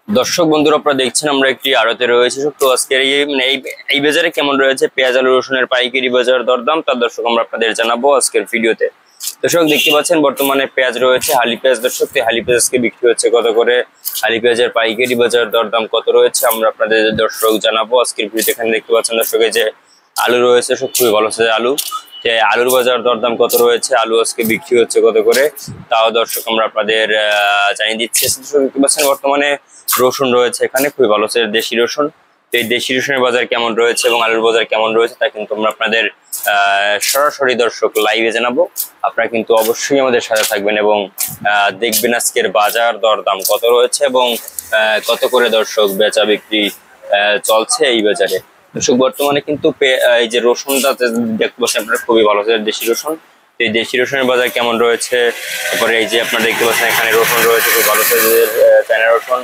দর্শক বন্ধুরা, আপনারা দেখছেন আমরা একটি আড়তে রয়েছে। তো আজকের এই বাজারে কেমন রয়েছে পেঁয়াজ আলু রসুনের পাইকারি বাজার দরদাম, তার দর্শক আমরা আপনাদের জানাবো আজকের ভিডিওতে। দর্শক দেখতে পাচ্ছেন বর্তমানে পেঁয়াজ রয়েছে হালি পেঁয়াজ। দর্শক হালি পেঁয়াজ আজকে বিক্রি হচ্ছে কত করে, হালি পেঁয়াজের পাইকারি বাজার দরদাম কত রয়েছে আমরা আপনাদের দর্শক জানাবো আজকের ভিডিওতে। এখানে দেখতে পাচ্ছেন দর্শক যে আলু রয়েছে, সব খুবই ভালো আছে আলু। যে আলুর বাজার দরদাম কত রয়েছে, আলু আজকে বিক্রি হচ্ছে কত করে, তাও দর্শক আমরা আপনাদের জানিয়ে দিচ্ছি। দেখতে পাচ্ছেন বর্তমানে রসুন রয়েছে এখানে, খুবই ভালো আছে দেশি রসুন। তো এই দেশি রসুনের বাজার কেমন রয়েছে এবং আলুর বাজার কেমন রয়েছে তা কিন্তু আমরা আপনাদের সরাসরি দর্শক লাইভে জানাবো। আপনারা কিন্তু অবশ্যই আমাদের সাথে থাকবেন এবং দেখবেন আজকের বাজার দরদাম কত রয়েছে এবং কত করে দর্শক বেচা বিক্রি চলছে এই বাজারে। দর্শক বর্তমানে কিন্তু এই যে রসুনটা দেখতে পাচ্ছেন আপনারা, খুবই ভালো আছে দেশি রসুন। এই দেশি রসুনের বাজার কেমন রয়েছে, তারপরে এই যে আপনারা দেখতে পাচ্ছেন এখানে রসুন রয়েছে খুব ভালো সাইজের চায়না রসুন,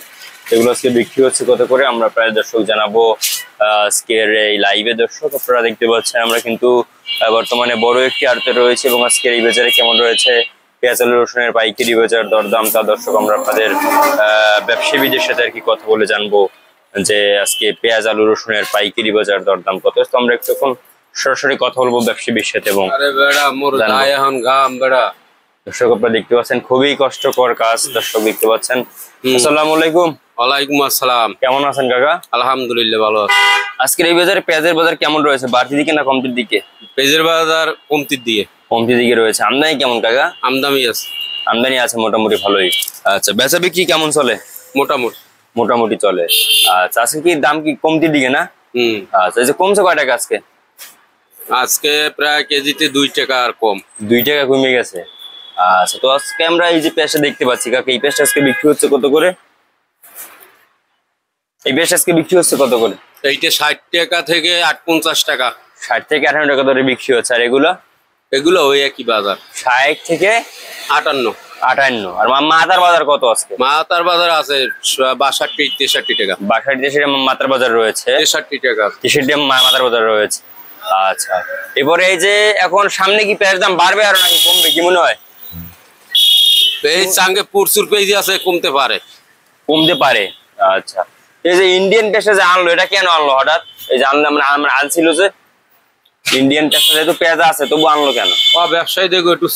এগুলো আজকে বিক্রি হচ্ছে কত করে আমরা প্রায় দর্শক জানাবো আজকের এই লাইভে। দর্শক আপনারা দেখতে পাচ্ছেন আমরা কিন্তু বর্তমানে বড় একটি আড়তে রয়েছে এবং আজকের এই বাজারে কেমন রয়েছে পেঁয়াজ আলু রসুনের পাইকারি বাজার দরদাম, তা দর্শক আমরা আপনাদের ব্যবসায়ীদের সাথে আর কি কথা বলে জানবো যে আজকে পেঁয়াজ আলু রসুনের পাইকারি বাজার দরদাম কত। তো আমরা একটু এখন সরাসরি কথা বলবো ব্যবসায়ীর সাথে এবং দর্শক আপনারা দেখতে পাচ্ছেন খুবই কষ্টকর কাজ। দর্শক দেখতে পাচ্ছেন। আসসালামু আলাইকুম। ওয়ালাইকুম আসসালাম। কেমন আছেন কাকা? আলহামদুলিল্লাহ ভালো আছি। আজকের এই বাজারে পেঁয়াজের বাজার কেমন রয়েছে, বাড়তির দিকে না কমতির দিকে? পেঁয়াজের বাজার কমতির দিকে। কমতির দিকে রয়েছে। আমদানি কেমন কাকা? আমদানি আছে। আমদানি আছে মোটামুটি ভালোই। আচ্ছা, বেচা বিক্রি কেমন চলে? মোটামুটি মোটামুটি চলে। আচ্ছা, আজকে কি দাম কি কমতির দিকে না? আচ্ছা, এই যে কমছে কয় টাকা আজকে? আজকে প্রায় কেজিতে 2 টাকা আর কম। 2 টাকা কমে গেছে। আচ্ছা, তো আজকে আমরা এই যে পেঁয়াজটা দেখতে পাচ্ছি কাকা, এই পেঁয়াজটা আজকে বিক্রি হচ্ছে কত করে? এই পেঁয়াজ আজকে বিক্রি হচ্ছে কত করে? এইটা 60 টাকা থেকে 58 টাকা। 60 থেকে 58 টাকা ধরে বিক্রি হচ্ছে। আর এগুলো ওই একই বাজার, 60 থেকে 58। আর মাথার বাজার কত আজকে? মাথার বাজার আছে 62 63 টাকা। 62 63 মাথার বাজার রয়েছে। 63 টাকা 63 মাথার বাজার রয়েছে। আচ্ছা, এবারে এই যে এখন সামনে কি পেঁয়াজ দাম বাড়বে আর নাকি কমবে, কি মনে হয়? এই সঙ্গে প্রচুর পেঁয়াজ আছে, কমতে পারে। আচ্ছা, এই যে ইন্ডিয়ান পেঁয়াজটা যে আনলো, এটা কেন আনলো হঠাৎ? এই যে আমরা আনছিল যে ইন্ডিয়ান পেঁয়াজটা, যেহেতু পেঁয়াজ আছে তবু আনলো কেন? ব্যবসায়ী দেখো একটু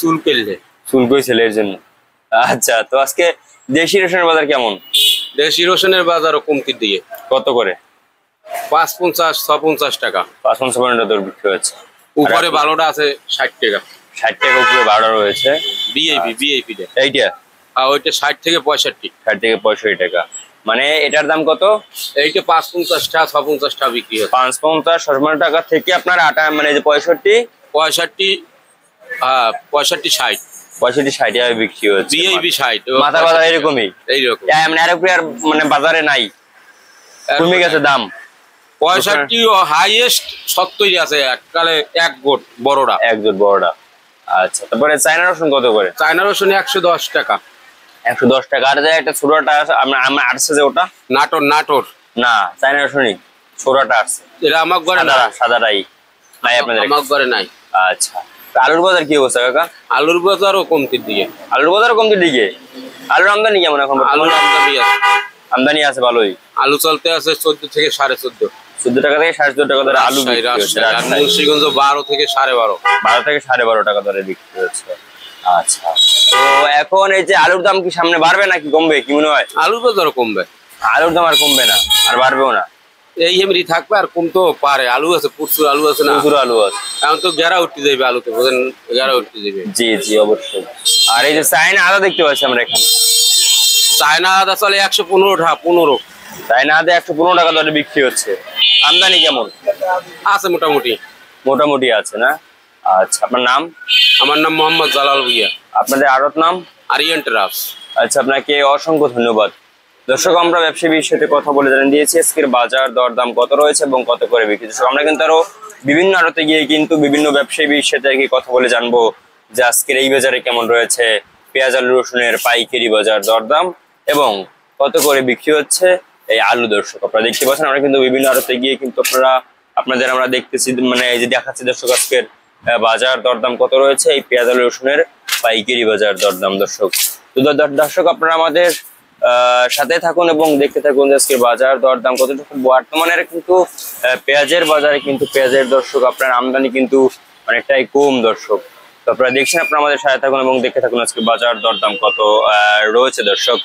চুল কইছিল এর জন্য। আচ্ছা, তো আজকে দেশি রসুনের বাজার কেমন? দেশি রসুনের বাজারও কমতির দিকে। কত করে? 55 56 টাকা। 55 টাকা বিক্রি হচ্ছে। উপরে ভালোটা আছে 60 টাকা। 60 টাকা উপরে ভাড়া রয়েছে। বিআইপি এইটা ওইটা 60 থেকে 65। 60 থেকে 65 টাকা। মানে এটার দাম কত? এইটা 55 টাকা 56 টাকা বিক্রি হচ্ছে। 55 56 টাকা থেকে আপনার মানে যে 65 হ্যাঁ 65 60 60 টাকা বিক্রি হচ্ছে। বিআইপি 60 মাথার বাজার এইরকমই। মানে আর মানে বাজারে নাই, কমে গেছে দাম। 65 হাইয়েস্ট 70 আছে এককালে এক গোট বড়টা। আচ্ছা, তারপরে চায়না রসুন কত করে? চায়না রসুন 110 টাকা। 110 টাকা। আর যে একটা ছোটটা আমরা আসছে যে ওটা নাটোর না, চায়না রসুনই ছোটটা আসছে। এটা আমার ঘরে না, সাদাটাই নাই আপনাদের? আমার ঘরে নাই। আচ্ছা, আলুর বাজার কি অবস্থা কাকা? আলুর বাজারও কমতির দিকে। আলুর আমদানি কেমন এখন? আলুর আমদানি আছে ভালোই। আলু চলতে আছে 14 থেকে 14.5। 14 টাকা থেকে 14.5 টাকা ধরে আলু বিক্রি হচ্ছে। মুন্সিগঞ্জ 12 থেকে 12.5। 12 থেকে 12.5 টাকা ধরে বিক্রি হচ্ছে। আচ্ছা, তো এখন এই যে আলুর দাম কি সামনে বাড়বে নাকি কমবে, কি মনে হয়? আলুর বাজারও কমবে। আলুর দাম আর কমবে না, আর বাড়বেও না, এই এমনি থাকবে। আর কমতেও পারে। আলু আছে, প্রচুর আলু আছে না? প্রচুর আলু আছে। এখন তো গেরা উঠতে যাবে আলুতে, বুঝেন? গেরা উঠতে যাবে। জি অবশ্যই। আর এই যে চায়না আদা দেখতে পাচ্ছি আমরা এখানে, চায়না আদা চলে 115 টাকা। 15 চায়না আদা 115 টাকা ধরে বিক্রি হচ্ছে। আমদানি কেমন আছে? মোটামুটি আছে না? আচ্ছা, আপনার নাম? আমার নাম মোহাম্মদ জালাল ভুইয়া। আপনাদের আড়ত নাম? আরিয়ান ট্রাভেলস। আচ্ছা, আপনাকে অসংখ্য ধন্যবাদ। দর্শক, আমরা ব্যবসায়ীর সাথে কথা বলে জানিয়ে দিয়েছি আজকের বাজার দরদাম কত রয়েছে এবং কত করে বিক্রি হচ্ছে। আমরা কিন্তু আরো বিভিন্ন আড়তে গিয়ে কিন্তু বিভিন্ন ব্যবসায়ীর সাথে কথা বলে জানবো যে আজকের এই বাজারে কেমন রয়েছে পেঁয়াজ আলু রসুনের পাইকারি বাজার দরদাম এবং কত করে বিক্রি হচ্ছে এই আলু। দর্শক আপনারা দেখতে পাচ্ছেন আমরা কিন্তু বিভিন্ন আড়তে গিয়ে কিন্তু আপনাদের আমরা দেখতেছি, মানে এই যে দেখাচ্ছি দর্শক আজকের বাজার দরদাম কত রয়েছে এই পেঁয়াজ আলু রসুনের পাইকারি বাজার দরদাম। দর্শক আপনারা আমাদের সাথে থাকুন এবং দেখতে থাকুন যে আজকের বাজার দরদাম কতটুকু। বর্তমানে কিন্তু পেঁয়াজের বাজারে কিন্তু পেঁয়াজের দর্শক আপনার আমদানি কিন্তু অনেকটাই কম দর্শক। তো আপনারা দেখছেন, আপনারা আমাদের সাথে থাকুন এবং দেখতে থাকুন আজকে বাজার দরদাম কত রয়েছে দর্শক।